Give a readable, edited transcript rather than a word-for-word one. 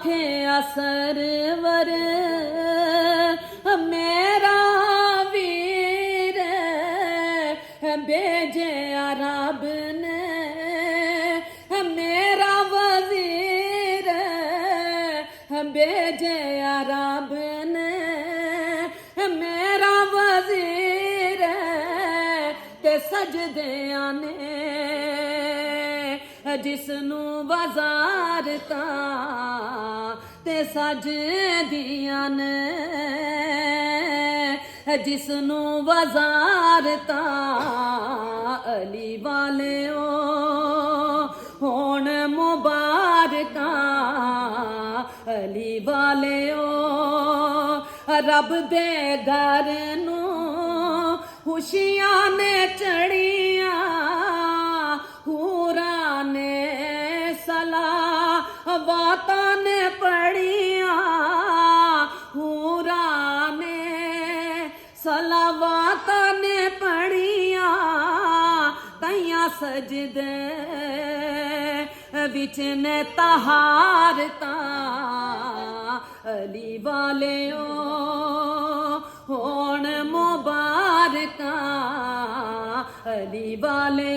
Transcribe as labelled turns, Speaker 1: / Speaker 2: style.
Speaker 1: आखे सरवर मेरा वीर भेजा रब ने मेरा वजीर भेजा रब ने मेरा वजीर ते सजदियां ने जिसनू वजारता ते सजदियां ने जिसनू वजारता अली वाले होण मुबारका अली वाले रब दे घर नू खुशियां ने चढ़िया हूरा ने सलावातां ने पढ़िया हूरा ने सलावातां ने पढ़िया तैयां सजदे विच ने तहारता अली वाले होण मुबारका अली वाले